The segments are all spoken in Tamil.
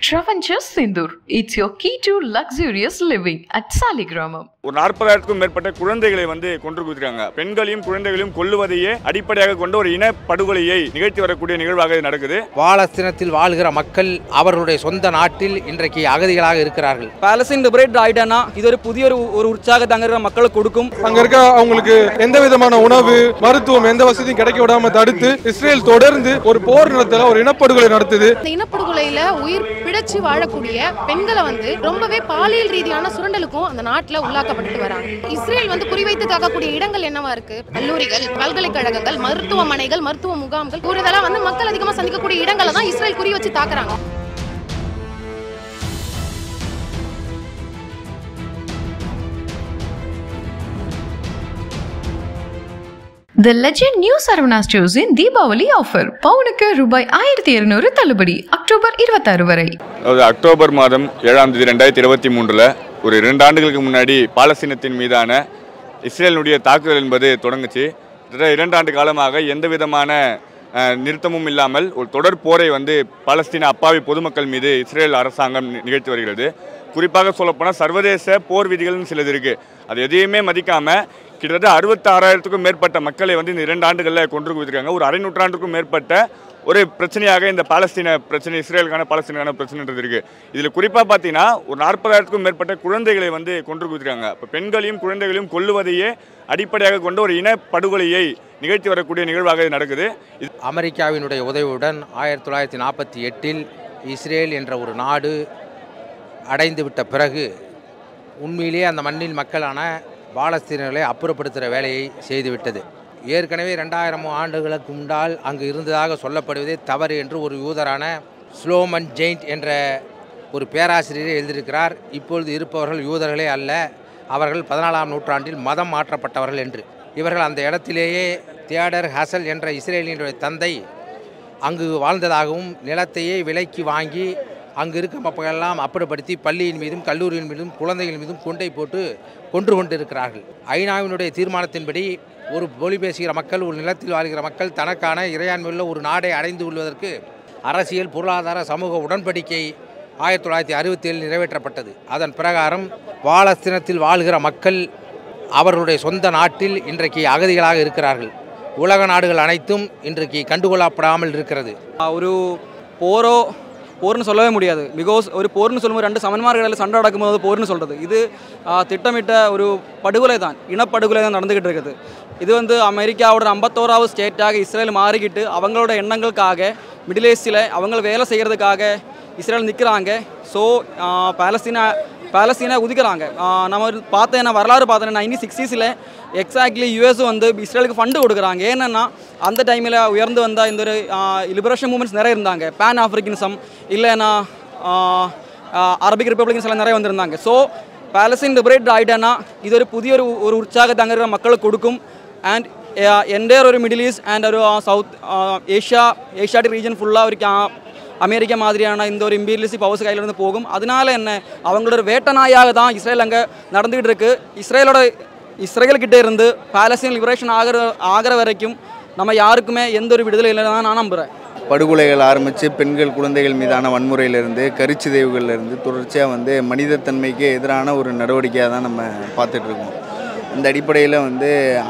Travancore Sindur. It's your key to luxurious living at Saligramam. ஒரு 40,000க்கும் மேற்பட்ட குழந்தைகளை கொன்று குவித்திருக்காங்க. பெண்களையும் குழந்தைகளையும் கொல்லுவதையே அடிப்படையாக கொண்ட ஒரு இன படுகொலையை நிகழ்த்தி வரக்கூடிய நிகழ்வாக நடக்குது. பாலஸ்தீனத்தில் வாழ்கிற மக்கள் அவர்களுடைய சொந்த நாட்டில் இன்றைக்கு அகதிகளாக இருக்கிறார்கள். பாலஸ்தீன் லிபரேட் ஆயிட்டானா இது ஒரு புதிய ஒரு உற்சாகத்தை அங்க இருக்கிற மக்களுக்கு கொடுக்கும். அங்க இருக்க அவங்களுக்கு எந்த விதமான உணவு மருத்துவம் எந்த வசதியும் கிடைக்க விடாம தடுத்து இஸ்ரேல் தொடர்ந்து ஒரு போர் நடத்தல ஒரு இனப்படுகொலை நடத்துது. இந்த இனப்படுகொலையில உயிர் பிழைச்சு வாழக்கூடிய பெண்களை ரொம்பவே பாலியல் ரீதியான சுரண்டலுக்கும் அந்த நாட்டுல உள்ளாக்கப்பட்டு வராங்க. இஸ்ரேல் குறிவைத்து தாக்கக்கூடிய இடங்கள் என்னவா இருக்கு? கல்லூரிகள், பல்கலைக்கழகங்கள், மருத்துவமனைகள், மருத்துவ முகாம்கள் கூடுதலா மக்கள் அதிகமா சந்திக்கக்கூடிய இடங்களை தான் இஸ்ரேல் குறி வச்சு தாக்குறாங்க. The legend New Saravana Stores in Deepavali offer. பவுனுக்கு ரூபாய் 1200 தள்ளுபடி அக்டோபர் 26 வரை. அக்டோபர் மாதம் 7ஆம் தேதி 2023 ஒரு 2 ஆண்டுகளுக்கு முன்னாடி பாலஸ்தீனத்தின் மீதான இஸ்ரேலுடைய தாக்குதல் என்பது தொடங்குச்சு. 2 ஆண்டு காலமாக எந்த விதமான நிறுத்தமும் இல்லாமல் ஒரு தொடர் போரை பாலஸ்தீன அப்பாவி பொதுமக்கள் மீது இஸ்ரேல் அரசாங்கம் நிகழ்த்தி வருகிறது. குறிப்பாக சொல்லப்போனால் சர்வதேச போர் விதிகள்னு சிலது இருக்குது. அது எதையுமே மதிக்காமல் கிட்டத்தட்ட 66,000க்கும் மேற்பட்ட மக்களை இந்த 2 ஆண்டுகளில் கொன்று குவித்திருக்காங்க. ஒரு அரை நூற்றாண்டுக்கும் மேற்பட்ட ஒரு பிரச்சனையாக இந்த பாலஸ்தீன பிரச்சனை இஸ்ரேலுக்கான பாலஸ்தீனுக்கான பிரச்சனைன்றது இருக்குது. இதில் குறிப்பாக பார்த்தீங்கன்னா ஒரு 40,000க்கும் மேற்பட்ட குழந்தைகளை கொன்று குவித்திருக்காங்க. இப்போ பெண்களையும் குழந்தைகளையும் கொல்லுவதையே அடிப்படையாக கொண்ட ஒரு இன படுகொலையை நிகழ்த்தி வரக்கூடிய நிகழ்வாக நடக்குது. அமெரிக்காவினுடைய உதவியுடன் 1948 இஸ்ரேல் என்ற ஒரு நாடு அடைந்துவிட்ட பிறகு உண்மையிலேயே அந்த மண்ணில் மக்களான பாலஸ்தீனர்களை அப்புறப்படுத்துகிற வேலையை செய்துவிட்டது. ஏற்கனவே 2000 ஆண்டுகளுக்கு முன்னால் அங்கு இருந்ததாக சொல்லப்படுவதே தவறு என்று ஒரு யூதரான ஸ்லோமன் ஜெயிண்ட் என்ற ஒரு பேராசிரியரை எழுதியிருக்கிறார். இப்பொழுது இருப்பவர்கள் யூதர்களே அல்ல, அவர்கள் 14ஆம் நூற்றாண்டில் மதம் மாற்றப்பட்டவர்கள் என்று. இவர்கள் அந்த இடத்திலேயே தியோடர் ஹசல் என்ற இஸ்ரேலினுடைய தந்தை அங்கு வாழ்ந்ததாகவும் நிலத்தையே விலைக்கு வாங்கி அங்கு இருக்க மக்களெல்லாம் அப்புறப்படுத்தி பள்ளியின் மீதும் கல்லூரியின் மீதும் குழந்தைகள் மீதும் கொண்டை போட்டு கொன்று கொண்டிருக்கிறார்கள். ஐநாவினுடைய தீர்மானத்தின்படி ஒரு மொழி பேசுகிற மக்கள், ஒரு நிலத்தில் வாழ்கிற மக்கள் தனக்கான இறையாண்மையுள்ள ஒரு நாடை அடைந்து கொள்வதற்கு அரசியல், பொருளாதார, சமூக உடன்படிக்கை 1967 நிறைவேற்றப்பட்டது. அதன் பிரகாரம் பாலஸ்தீனத்தில் வாழ்கிற மக்கள் அவர்களுடைய சொந்த நாட்டில் இன்றைக்கு அகதிகளாக இருக்கிறார்கள். உலக நாடுகள் அனைத்தும் இன்றைக்கு கண்டுகொள்ளப்படாமல் இருக்கிறது. ஒரு போர்னு சொல்லவே முடியாது. பிகாஸ் ஒரு போர்னு சொல்லும்போது 2 சமன்மார்களில் சண்டை நடக்கும்போது போர்னு சொல்கிறது. இது திட்டமிட்ட ஒரு படுகொலை தான், இனப்படுகொலை தான் நடந்துக்கிட்டு இருக்குது. இது அமெரிக்காவோட 51வது ஸ்டேட்டாக இஸ்ரேல் மாறிக்கிட்டு அவங்களோட எண்ணங்களுக்காக மிடில் ஈஸ்டில் அவங்க வேலை செய்கிறதுக்காக இஸ்ரேல் நிற்கிறாங்க. ஸோ பாலஸ்தீனை உதிக்கிறாங்க. நம்ம வரலாறு பார்த்தேன்னா 1960s எக்ஸாக்ட்லி யூஎஸும் இஸ்ரேலுக்கு ஃபண்டு கொடுக்குறாங்க. ஏன்னா அந்த டைமில் உயர்ந்து வந்த இந்த ஒரு லிபரேஷன் மூமெண்ட்ஸ் நிறைய இருந்தாங்க. பேன் ஆஃப்ரிக்கனிசம் இல்லைன்னா அரபிக் ரிப்பப்ளிகன்ஸ் எல்லாம் நிறைய வந்திருந்தாங்க. ஸோ பாலஸ்தீன் லிபரேட் ஆகிட்டானா இது ஒரு புதிய ஒரு உற்சாகத்தை அங்கே இருக்கிற மக்களுக்கு கொடுக்கும். அண்ட் என்டையர் ஒரு மிடில் ஈஸ்ட் அண்ட் ஒரு சவுத் ஏஷியாட்டிக் ரீஜன் ஃபுல்லாக ஒரு அமெரிக்கா மாதிரியான இந்த ஒரு இம்பீரியலிஸ்ட் பவர்ஸ் கையிலிருந்து போகும். அதனால என்ன அவங்களோட வேட்ட நாயாக தான் இஸ்ரேல் அங்கே நடந்துகிட்டு இருக்கு. இஸ்ரேல்கிட்ட இருந்து பாலஸ்தீன் லிபரேஷன் ஆகிற வரைக்கும் நம்ம யாருக்குமே எந்த ஒரு விடுதலை இல்லைன்னு தான் நான் நம்புகிறேன். படுகொலைகள் ஆரம்பித்து பெண்கள் குழந்தைகள் மீதான வன்முறையிலிருந்து கருச்சிதைவுகள்லேருந்து தொடர்ச்சியாக மனிதத்தன்மைக்கு எதிரான ஒரு நடவடிக்கையாக தான் நம்ம பார்த்துட்ருக்கோம். இந்த அடிப்படையில்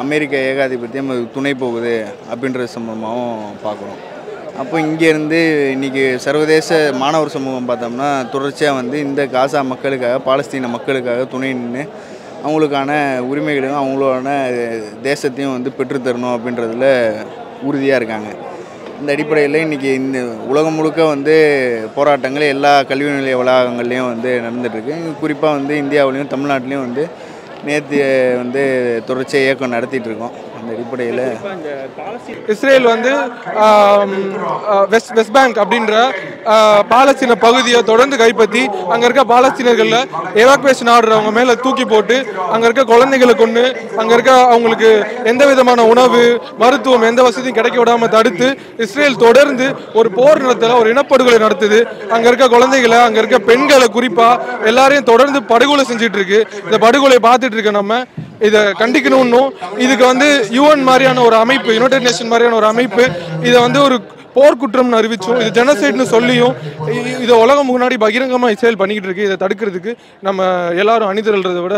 அமெரிக்க ஏகாதிபத்தியம் துணை போகுது அப்படின்ற சம்பவமாகவும் பார்க்குறோம். அப்போ இங்கேருந்து இன்றைக்கி சர்வதேச மாணவர் சமூகம் பார்த்தோம்னா தொடர்ச்சியாக இந்த காசா மக்களுக்காக, பாலஸ்தீன மக்களுக்காக துணை நின்று அவங்களுக்கான உரிமைகளையும் அவங்களோட தேசத்தையும் பெற்றுத்தரணும் அப்படின்றதில் உறுதியாக இருக்காங்க. இந்த அடிப்படையில் இன்றைக்கி இந்த உலகம் முழுக்க போராட்டங்கள் எல்லா கல்வி நிலைய வளாகங்கள்லேயும் நடந்துகிட்ருக்கு. குறிப்பாக இந்தியாவிலையும் தமிழ்நாட்டிலையும் நேற்று தொடர்ச்சியாக இயக்கம் நடத்திட்டுருக்கோம். அந்த அடிப்படையில் இஸ்ரேல் வெஸ்ட் பேங்க் அப்படின்ற பாலஸ்தீன பகுதியை தொடர்ந்து கைப்பற்றி அங்கே இருக்க பாலஸ்தீனர்களில் எவாக்குவேஷன் ஆர்டர் அவங்க மேலே தூக்கி போட்டு அங்கே இருக்க குழந்தைகளை கொண்டு அங்கே இருக்க அவங்களுக்கு எந்த விதமான உணவு மருத்துவம் எந்த வசதியும் கிடைக்க விடாமல் தடுத்து இஸ்ரேல் தொடர்ந்து ஒரு போர் நடத்தல ஒரு இனப்படுகொலை நடத்துது. அங்கே இருக்க குழந்தைகளை, அங்கே இருக்க பெண்களை குறிப்பாக எல்லாரையும் தொடர்ந்து படுகொலை செஞ்சுட்டு இருக்கு. இந்த படுகொலை பார்த்துட்டு இருக்க நம்ம இதை கண்டிக்கணும். இதுக்கு யுஎன் மாதிரியான ஒரு அமைப்பு, யுனைடெட் நேஷன் மாதிரியான ஒரு அமைப்பு இதை ஒரு போர்க்குற்றம்னு அறிவிச்சும் இது ஜெனசைட்னு சொல்லியும் இதை உலகம் முன்னாடி பகிரங்கமாக இஸ்ரேல் பண்ணிக்கிட்டு இருக்கு. இதை தடுக்கிறதுக்கு நம்ம எல்லாரும் அணிதிரள்றதை விட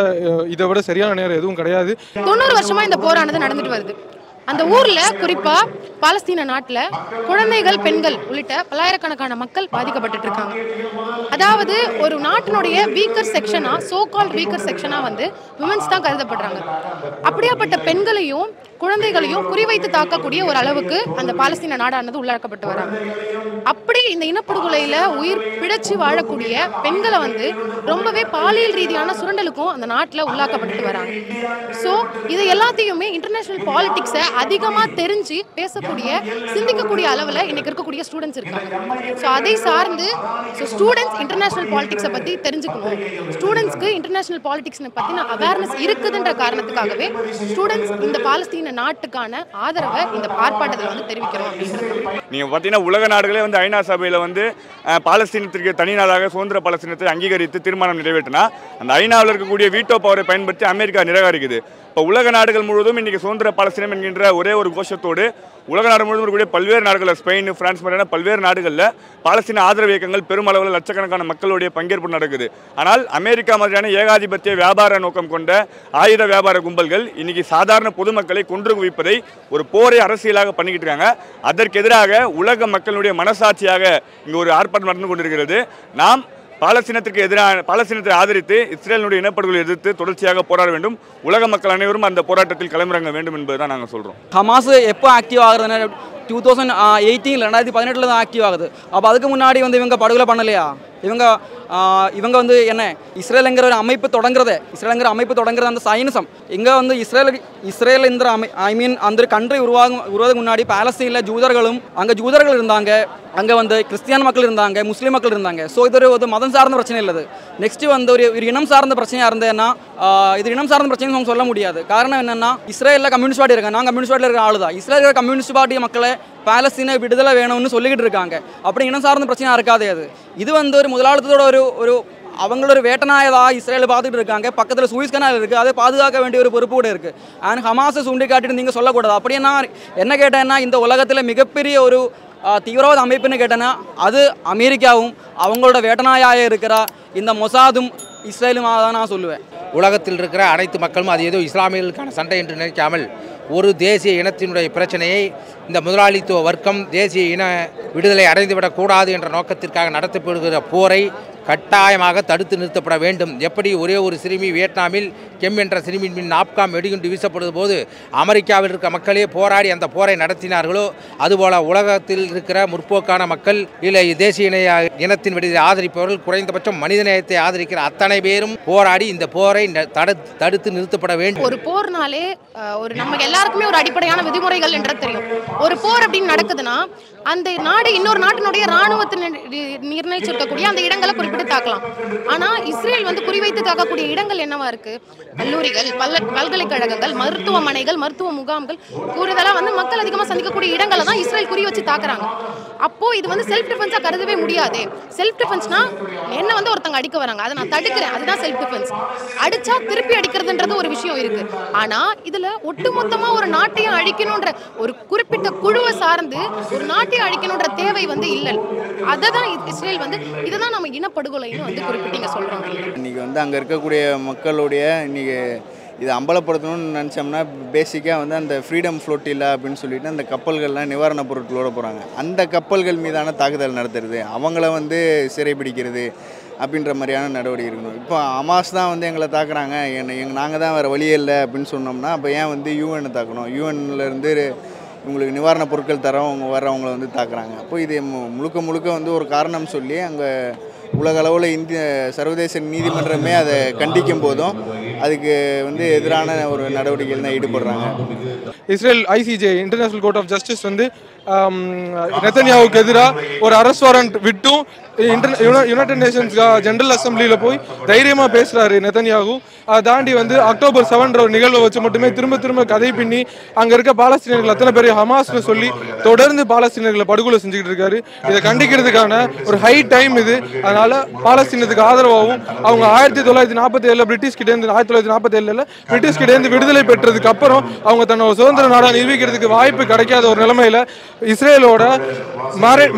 இதை விட சரியான நேரம் எதுவும் கிடையாது. 90 வருஷமா இந்த போரானது நடந்துட்டு வருது. அந்த ஊர்ல குறிப்பா பாலஸ்தீன நாட்டுல குழந்தைகள், பெண்கள் உள்ளிட்ட பல்லாயிரக்கணக்கான மக்கள் பாதிக்கப்பட்டு இருக்காங்க. அதாவது ஒரு நாட்டினுடைய வீக்கர் செக்ஷனா, சோ கால்ட் வீக்கர் செக்ஷனா வந்து விமன்ஸ் தான் கருதப்படுறாங்க. அப்படியாப்பட்ட பெண்களையும் குழந்தைகளையும் குறிவைத்து தாக்கக்கூடிய ஒரு அளவுக்கு அந்த பாலஸ்தீன நாடானது உள்ளாக்கப்பட்டு வராங்க. அப்படி இந்த இனப்படுகொலையில உயிர் பிழைச்சி வாழக்கூடிய பெண்களை வந்து ரொம்பவே பாலியல் ரீதியான சுரண்டலுக்கும் அந்த நாட்டில் உள்ளாக்கப்பட்டு வராங்க. ஸோ இது எல்லாத்தையுமே இன்டர்நேஷனல் பாலிடிக்ஸை அதிகமாக தெரிஞ்சு பேசக்கூடிய, சிந்திக்கக்கூடிய அளவில் இன்னைக்கு இருக்கக்கூடிய ஸ்டூடெண்ட்ஸ் இருக்காங்க. ஸோ அதை சார்ந்து ஸ்டூடெண்ட்ஸ் இன்டர்நேஷனல் பாலிடிக்ஸை பற்றி தெரிஞ்சுக்கணும். ஸ்டூடெண்ட்ஸ்க்கு இன்டர்நேஷனல் பாலிடிக்ஸை பற்றின அவேர்னஸ் இருக்குதுன்ற காரணத்துக்காகவே ஸ்டூடெண்ட்ஸ் இந்த பாலஸ்தீன நாட்டுக்கான ஆதரவை இந்த ஆர்ப்பாட்டத்தில் வந்து தெரிவிக்கிறோம் அப்படின்றது. நீங்கள் பார்த்தீங்கன்னா உலக நாடுகளே வந்து ஐநா சபையில் வந்து பாலஸ்தீனத்திற்கு தனி நாடாக சுதந்திர பாலஸ்தீனத்தை அங்கீகரித்து தீர்மானம் நிறைவேற்றினா அந்த ஐநாவில் இருக்கக்கூடிய வீட்டோ பவரை பயன்படுத்தி அமெரிக்கா நிராகரிக்குது. இப்போ உலக நாடுகள் முழுவதும் இன்றைக்கி சுதந்திர பாலஸ்தீனம் என்கின்ற ஒரே ஒரு கோஷத்தோடு உலக நாடு முழுவதும் இருக்கக்கூடிய பல்வேறு நாடுகளில், ஸ்பெயின், பிரான்ஸ் மாதிரியான பல்வேறு நாடுகளில் பாலஸ்தீன ஆதரவு இயக்கங்கள் பெருமளவில் லட்சக்கணக்கான மக்களுடைய பங்கேற்பு நடக்குது. ஆனால் அமெரிக்கா மாதிரியான ஏகாதிபத்திய வியாபார நோக்கம் கொண்ட ஆயுத வியாபார கும்பல்கள் இன்னைக்கு சாதாரண பொதுமக்களை கொன்று குவிப்பதை ஒரு போரை அரசியலாக பண்ணிக்கிட்டு இருக்காங்க. அதற்கு எதிராக உலக மக்களுடைய மனசாட்சியாக இங்கு ஒரு ஆர்ப்பாட்டம் நடந்து கொண்டிருக்கிறது. நாம் பாலஸ்தீனத்தை ஆதரித்து இஸ்ரேலுடைய இனப்படுகொலை எதிர்த்து தொடர்ச்சியாக போராட வேண்டும். உலக மக்கள் அனைவரும் அந்த போராட்டத்தில் களமிறங்க வேண்டும் என்பதுதான் நாங்கள் சொல்றோம். ஹமாஸ் எப்போ ஆக்டிவ் ஆகுறதுன்னா 2018 2018 தான் ஆக்டிவ் ஆகுது. அப்போ அதுக்கு முன்னாடி வந்து இவங்க படுகொலை பண்ணலையா? இவங்க வந்து என்ன, இஸ்ரேலுங்கிற ஒரு அமைப்பு தொடங்குறது அந்த சைனிசம். இங்கே வந்து இஸ்ரேல் இந்த அந்த கண்ட்ரி உருவாக முன்னாடி பாலஸ்தீனில் ஜூதர்கள் இருந்தாங்க, அங்கே வந்து கிறிஸ்டியன் மக்கள் இருந்தாங்க, முஸ்லீம் மக்கள் இருந்தாங்க. ஸோ இது ஒரு மதம் சார்ந்த பிரச்சனை இல்லை. நெக்ஸ்ட் வந்து ஒரு இனம் சார்ந்த பிரச்சனையாக இருந்தேன்னா இது இனம் சார்ந்த பிரச்சனைன்னு நம்ம சொல்ல முடியாது. காரணம் என்னன்னா, இஸ்ரேலில் கம்யூனிஸ்ட் பார்ட்டி இருக்காங்க, நான் கம்யூனிஸ்ட் பார்ட்டியில் இருக்கிற ஆளு தான். இஸ்ரேல் கம்யூனிஸ்ட் பார்ட்டி மக்களை பாலஸ்தீனை விடுதலை வேணும்னு சொல்லிக்கிட்டு இருக்காங்க. அப்படி இனம் சார்ந்த பிரச்சனையாக இருக்காது. இது வந்து ஒரு முதலாளித்தோட ஒரு அவங்களோட வேட்டநாயதாக இஸ்ரேல் பார்த்துட்டு இருக்காங்க. பக்கத்தில் சூயிஸ் கனால் இருக்குது, அதை பாதுகாக்க வேண்டிய ஒரு பொறுப்பு கூட இருக்குது. அண்ட் ஹமாஸை சுண்டி காட்டிட்டு நீங்கள் சொல்லக்கூடாது. அப்படின்னா என்ன கேட்டேன்னா, இந்த உலகத்தில் மிகப்பெரிய ஒரு தீவிரவாத அமைப்புன்னு கேட்டேன்னா அது அமெரிக்காவும் அவங்களோட வேட்டநாயாக இருக்கிற இந்த மொசாதும் இஸ்ரேலும் தான் நான் சொல்லுவேன். உலகத்தில் இருக்கிற அனைத்து மக்களும் அது ஏதோ இஸ்லாமியர்களுக்கான சண்டை என்று நினைக்காமல் ஒரு தேசிய இனத்தினுடைய பிரச்சனையை இந்த முதலாளித்துவ வர்க்கம் தேசிய இன விடுதலை அடைந்துவிடக்கூடாது என்ற நோக்கத்திற்காக நடத்தப்படுகிற போரை கட்டாயமாக தடுத்து நிறுத்தப்பட வேண்டும். எப்படி ஒரே ஒரு சிறுமி வியட்நாமில் கெம் என்ற சிறுமியின் மீன் நாப்காம் வெடிகுண்டு வீசப்படும் போது அமெரிக்காவில் இருக்க மக்களே போராடி அந்த போரை நடத்தினார்களோ, அதுபோல உலகத்தில் இருக்கிற முற்போக்கான மக்கள் இல்லை தேசிய இனத்தின் விடுதலை ஆதரிப்பவர்கள், குறைந்தபட்சம் மனிதநேயத்தை ஆதரிக்கிற அத்தனை பேரும் போராடி இந்த போரை தடுத்து நிறுத்தப்பட வேண்டும். ஒரு போர்னாலே ஒரு நமக்கு எல்லாருக்குமே ஒரு அடிப்படையான விதிமுறைகள் என்று தெரியும். ஒரு போர் அப்படின்னு நடக்குதுன்னா அந்த நாடு இன்னொரு நாட்டினுடைய ராணுவத்தை நிர்ணயிச்சிருக்கக்கூடிய அந்த இடங்களை குறிப்பிட்டு தாக்கலாம். ஆனா இஸ்ரேல் வந்து குறிவைத்து தாக்கக்கூடிய இடங்கள் என்னவா இருக்கு? கல்லூரிகள், பல்கலைக்கழகங்கள், மருத்துவமனைகள், மருத்துவ முகாம்கள், கூடுதலாக வந்து மக்கள் அதிகமாக சந்திக்கக்கூடிய இடங்களை தான் இஸ்ரேல் குறி வச்சு தாக்குறாங்க. அப்போ இது வந்து செல்ஃப் டிஃபென்ஸா கருதவே முடியாது. செல்ஃப் டிஃபென்ஸ்னா என்ன வந்து ஒருத்தங்க அடிக்க வராங்க, அதை நான் தடுக்கிறேன், அதுதான் செல்ஃப் டிஃபென்ஸ். அடிச்சா திருப்பி அடிக்கிறதுன்றது ஒரு விஷயம் இருக்கு. ஆனா இதுல ஒட்டுமொத்தமா ஒரு நாட்டையும் அழிக்கணும்ன்ற ஒரு குறிப்பிட்ட குழுவை சார்ந்து ஒரு நாட்டையும் அழிக்கணும்ன்ற தேவை வந்து இல்லை. அதை தான் இஸ்ரேல் வந்து இதை தான் நம்ம இனப்படுகொலைன்னு வந்து குறிப்பிட்டீங்க சொல்றோம். இன்னைக்கு வந்து அங்கே இருக்கக்கூடிய மக்களுடைய இன்னைக்கு இதை அம்பலப்படுத்தணும்னு நினச்சோம்னா பேசிக்காக வந்து அந்த ஃப்ரீடம் ஃப்ளோட்டில்லா அப்படின்னு சொல்லிட்டு அந்த கப்பல்கள்லாம் நிவாரணப் பொருட்களோடு போகிறாங்க. அந்த கப்பல்கள் மீதான தாக்குதல் நடத்துறது, அவங்கள வந்து சிறைப்பிடிக்கிறது அப்படின்ற மாதிரியான நடவடிக்கை இருக்கணும். இப்போ ஹமாஸ் தான் வந்து எங்களை தாக்குறாங்க, நாங்கள் தான் வேறு வழியே இல்லை அப்படின்னு சொன்னோம்னா அப்போ ஏன் வந்து யூஎனை தாக்கணும்? யூஎன்லேருந்து உங்களுக்கு நிவாரணப் பொருட்கள் தரவங்க வர்றவங்களை வந்து தாக்குறாங்க. அப்போ இது முழுக்க வந்து ஒரு காரணம் சொல்லி அங்கே உலக அளவில் இந்திய சர்வதேச நீதிமன்றமே அதை கண்டிக்கும் போதும் அதுக்கு வந்து எதிரான ஒரு நடவடிக்கைகள் தான் ஈடுபடுறாங்க. Israel ICJ international court of justice வந்து நெதன்யாவுக்கு எதிராக ஒரு அரெஸ்ட் வாரண்ட் விட்டும் யுனைடெட் நேஷன்ஸ் ஜெனரல் அசம்பிளியில் போய் தைரியமாக பேசுகிறாரு நெதன்யாகு. அதை தாண்டி வந்து அக்டோபர் 7 ஒரு நிகழ்வை வச்சு மட்டுமே திரும்ப கதை பின்னி அங்கே இருக்க பாலஸ்தீனர்கள் அத்தனை பேர் ஹமாஸ்னு சொல்லி தொடர்ந்து பாலஸ்தீனர்களை படுகொலை செஞ்சுக்கிட்டு இருக்காரு. இதை கண்டிக்கிறதுக்கான ஒரு ஹை டைம் இது. அதனால பாலஸ்தீனத்துக்கு ஆதரவாகவும் அவங்க 1947 பிரிட்டிஷ் கிட்டேருந்து 1947 பிரிட்டிஷ் கிட்டேருந்து விடுதலை பெற்றதுக்கு அப்புறம் அவங்க தன்னோட சுதந்திர நாடாக நிரூபிக்கிறதுக்கு வாய்ப்பு கிடைக்காத ஒரு நிலைமையில இஸ்ரேலோட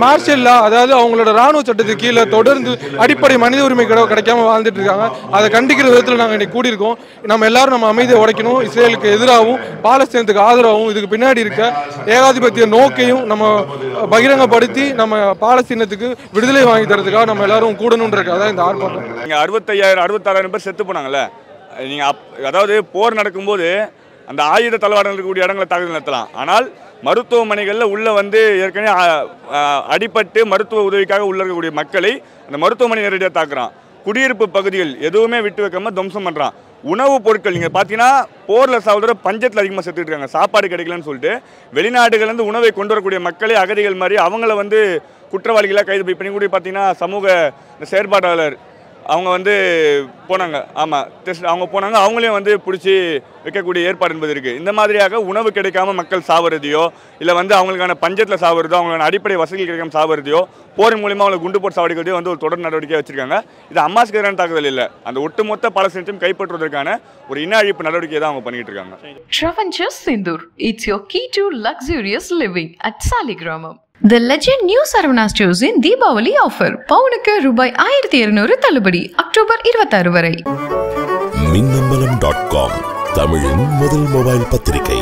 மார்ஷல் லா, அதாவது அவங்களோட ராணுவ சட்டத்துக்கு கீழே தொடர்ந்து அடிப்படை மனித உரிமை கிடைக்காம வாழ்ந்துட்டு இருக்காங்க. அதை கண்டிக்கிற விதத்தில் நாங்கள் இன்னைக்கு கூடியிருக்கோம். நம்ம எல்லாரும் நம்ம அமைதியை உடைக்கணும். இஸ்ரேலுக்கு எதிராகவும் பாலஸ்தீனத்துக்கு ஆதரவாகவும் இதுக்கு பின்னாடி இருக்க ஏகாதிபத்திய நோக்கையும் நம்ம பகிரங்கப்படுத்தி நம்ம பாலஸ்தீனத்துக்கு விடுதலை வாங்கி தரதுக்காக நம்ம எல்லாரும் கூடணுன்றதுக்காக இந்த ஆர்ப்பாட்டம். நீங்கள் 65,000-66,000 பேர் செத்து போனாங்கல்ல. நீங்கள் அதாவது போர் நடக்கும்போது அந்த ஆயுத தளவாடங்கள் இருக்கக்கூடிய இடங்களை தாக்குதல் நடத்தலாம். ஆனால் மருத்துவமனைகளில் உள்ள வந்து ஏற்கனவே அடிபட்டு மருத்துவ உதவிக்காக உள்ள இருக்கக்கூடிய மக்களை அந்த மருத்துவமனை நேரடியாக தாக்குறான். குடியிருப்பு பகுதிகள் எதுவுமே விட்டு வைக்காம துவம்சம் பண்ணுறான். உணவுப் பொருட்கள் நீங்கள் பார்த்தீங்கன்னா போரில் சாவதோட பஞ்சத்தில் அதிகமாக செத்துட்டு இருக்காங்க. சாப்பாடு கிடைக்கலன்னு சொல்லிட்டு வெளிநாடுகள்லேருந்து உணவை கொண்டு வரக்கூடிய மக்களை அகதிகள் மாதிரி அவங்கள வந்து குற்றவாளிகளாக கைது பண்ணி கூட பார்த்தீங்கன்னா சமூக செயற்பாட்டாளர் அவங்க வந்து போனாங்க. ஆமாம், அவங்க போனாங்க. அவங்களையும் வந்து பிடிச்சி வைக்கக்கூடிய ஏற்பாடு என்பது இருக்குது. இந்த மாதிரியாக உணவு கிடைக்காம மக்கள் சாவறதையோ இல்லை வந்து அவங்களுக்கான பஞ்சத்தில் சாவறதோ அவங்களுக்கான அடிப்படை வசதிகள் கிடைக்காம சாவறதையோ போரின் மூலிமா அவங்களை குண்டு போட்டு சாவடிக்கிறதையோ வந்து ஒரு தொடர் நடவடிக்கையாக வச்சிருக்காங்க. இது ஹமாஸ்க்கு எதிரான தாக்குதல் இல்லை, அந்த ஒட்டுமொத்த பாலஸ்தீனத்தையும் கைப்பற்றுவதற்கான ஒரு இன அழிப்பு நடவடிக்கையை தான் அவங்க பண்ணிட்டு இருக்காங்க. Travancore Sindoor, it's your key to luxurious living at Saligramam. The Legend New Saravana Stores in Deepavali offer. பவுனுக்கு ரூபாய் 1200 தள்ளுபடி அக்டோபர் 26 வரை. மின்னம்பலம்.com தமிழின் முதல் மொபைல் பத்திரிகை.